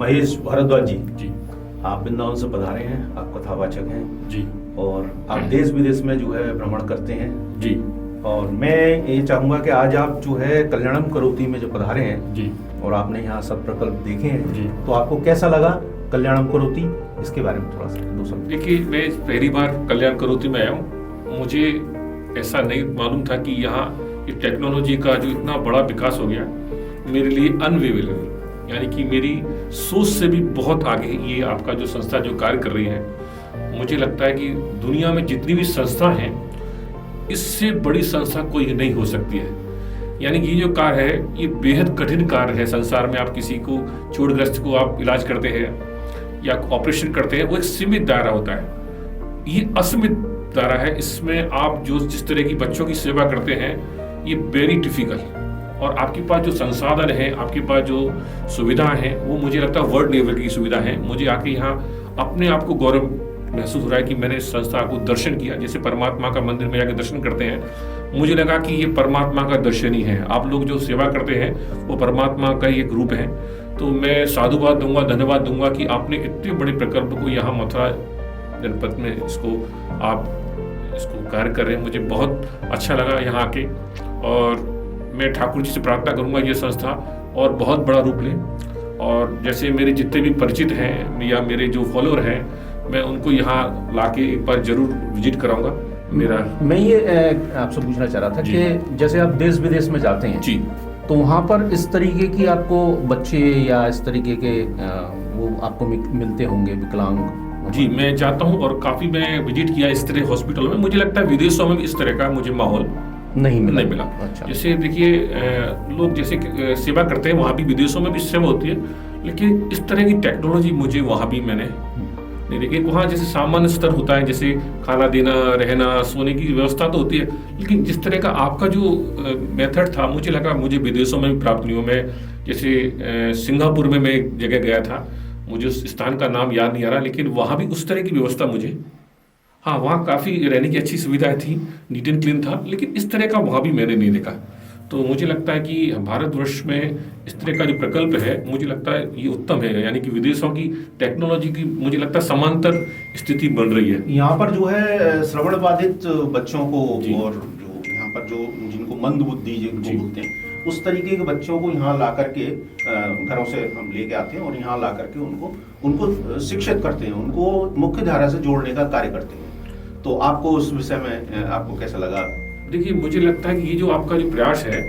महेश भारद्वाज जी, जी आप वृंदावन से पधारे हैं, आप कथावाचक हैं जी और आप देश विदेश में जो है भ्रमण करते हैं। जी और मैं ये चाहूँगा कि आज आप जो है कल्याणम करोति में जो पधारे हैं जी और आपने यहाँ सब प्रकल्प देखे हैं जी। तो आपको कैसा लगा कल्याणम करोति, इसके बारे में थोड़ा सा दो शब्द। देखिए, मैं पहली बार कल्याण करोति में आया हूँ। मुझे ऐसा नहीं मालूम था कि यहाँ ये टेक्नोलॉजी का जो इतना बड़ा विकास हो गया, मेरे लिए अनवेलेबल, यानी कि मेरी सोच से भी बहुत आगे ये आपका जो संस्था जो कार्य कर रही है। मुझे लगता है कि दुनिया में जितनी भी संस्था हैं, इससे बड़ी संस्था कोई नहीं हो सकती है। यानी कि ये जो कार्य है, ये बेहद कठिन कार्य है। संसार में आप किसी को चोटग्रस्त को आप इलाज करते हैं या ऑपरेशन करते हैं, वो एक सीमित दायरा होता है। ये असीमित दायरा है। इसमें आप जो जिस तरह की बच्चों की सेवा करते हैं, ये वेरी डिफिकल्ट। और आपके पास जो संसाधन है, आपके पास जो सुविधाएं हैं, वो मुझे लगता है वर्ल्ड लेवल की सुविधा है। मुझे आके यहाँ अपने आप को गौरव महसूस हो रहा है कि मैंने इस संस्था को दर्शन किया। जैसे परमात्मा का मंदिर में जाकर दर्शन करते हैं, मुझे लगा कि ये परमात्मा का दर्शन ही है। आप लोग जो सेवा करते हैं, वो परमात्मा का ही एक रूप है। तो मैं साधुवाद दूंगा, धन्यवाद दूंगा कि आपने इतने बड़े प्रकल्प को यहाँ मथुरा जनपद में इसको कार्य कर रहे हैं। मुझे बहुत अच्छा लगा यहाँ आके, और मैं ठाकुर जी से प्रार्थना करूंगा ये संस्था और बहुत बड़ा रूप ले। और जैसे मेरे जितने भी परिचित हैं या मेरे जो फॉलोअर हैं, मैं उनको यहाँ लाके एक बार जरूर विजिट कराऊंगा। मैं ये आपसे पूछना चाह रहा था कि जैसे आप देश विदेश में जाते हैं जी, तो वहाँ पर इस तरीके की आपको बच्चे या इस तरीके के वो आपको मिलते होंगे विकलांग। जी, मैं जाता हूँ और काफ़ी मैं विजिट किया इस तरह हॉस्पिटल में। मुझे लगता है विदेशों में भी इस तरह का मुझे माहौल नहीं मिला। अच्छा। जैसे देखिए, लोग जैसे सेवा करते हैं, वहाँ भी विदेशों में भी सेवा होती है, लेकिन इस तरह की टेक्नोलॉजी मुझे वहाँ भी मैंने नहीं देखी। वहाँ जैसे सामान्य स्तर होता है, जैसे खाना देना, रहना, सोने की व्यवस्था तो होती है, लेकिन जिस तरह का आपका जो मेथड था, मुझे लगा मुझे विदेशों में भी प्राप्त नहीं हो। मैं जैसे सिंगापुर में मैं एक जगह गया था, मुझे उस स्थान का नाम याद नहीं आ रहा, लेकिन वहाँ भी उस तरह की व्यवस्था मुझे, हाँ, वहाँ काफ़ी रहने की अच्छी सुविधाएं थी, नीट एंड क्लीन था, लेकिन इस तरह का वहाँ भी मैंने नहीं देखा। तो मुझे लगता है कि भारतवर्ष में इस तरह का जो प्रकल्प है, मुझे लगता है ये उत्तम है। यानी कि विदेशों की टेक्नोलॉजी की मुझे लगता है समांतर स्थिति बन रही है। यहाँ पर जो है श्रवण बाधित बच्चों को और जो यहाँ पर जो जिनको मंद बुद्धि जिनको बोलते हैं, उस तरीके के बच्चों को यहाँ ला करके घरों से हम लेके आते हैं और यहाँ ला करके उनको शिक्षित करते हैं, उनको मुख्य धारा से जोड़ने का कार्य करते हैं। तो आपको उस विषय में आपको कैसा लगा? देखिए, मुझे लगता है कि ये जो आपका जो प्रयास है,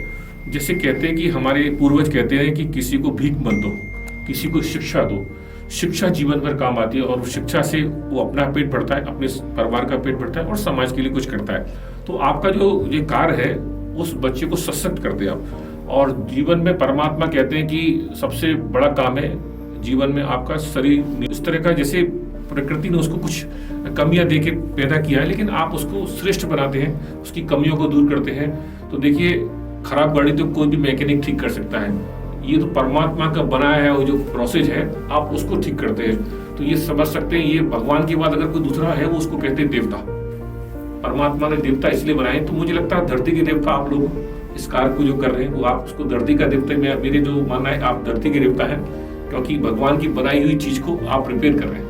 जैसे कहते हैं कि हमारे पूर्वज कहते हैं कि किसी को भीख मत दो, किसी को शिक्षा दो। शिक्षा जीवन भर काम आती है और शिक्षा से वो अपना पेट भरता है, अपने परिवार का पेट भरता है और समाज के लिए कुछ करता है। तो आपका जो ये कार्य है, उस बच्चे को सशक्त करते हैं आप। और जीवन में परमात्मा कहते हैं कि सबसे बड़ा काम है जीवन में आपका शरीर। इस तरह का जैसे प्रकृति ने उसको कुछ कमियां देके पैदा किया है, लेकिन आप उसको श्रेष्ठ बनाते हैं, उसकी कमियों को दूर करते हैं। तो देखिए, खराब गाड़ी तो कोई भी मैकेनिक ठीक कर सकता है, ये तो परमात्मा का बनाया है वो जो प्रोसेस है, आप उसको ठीक करते हैं। तो ये समझ सकते हैं, ये भगवान के बाद अगर कोई दूसरा है, वो उसको कहते हैं देवता। परमात्मा ने देवता इसलिए बनाए। तो मुझे लगता है धरती के देवता आप लोग इस कार्य को जो कर रहे हैं, वो आप उसको धरती का देवता, मेरे जो मानना है, आप धरती के देवता हैं, क्योंकि भगवान की बनाई हुई चीज को आप रिपेयर कर रहे हैं।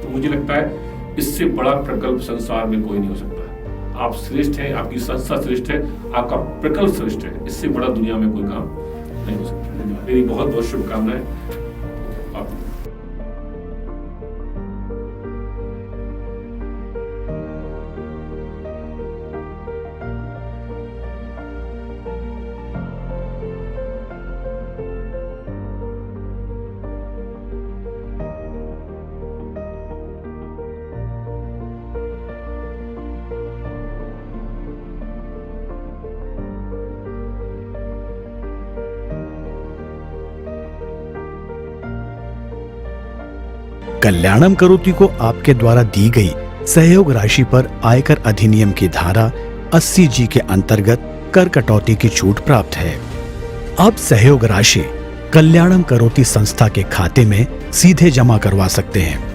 तो मुझे लगता है इससे बड़ा प्रकल्प संसार में कोई नहीं हो सकता। आप श्रेष्ठ हैं, आपकी संस्था श्रेष्ठ है, आपका प्रकल्प श्रेष्ठ है। इससे बड़ा दुनिया में कोई काम नहीं हो सकता। मेरी बहुत बहुत शुभकामनाएं। कल्याणम करोति को आपके द्वारा दी गई सहयोग राशि पर आयकर अधिनियम की धारा 80G के अंतर्गत कर कटौती की छूट प्राप्त है। अब सहयोग राशि कल्याणम करोति संस्था के खाते में सीधे जमा करवा सकते हैं।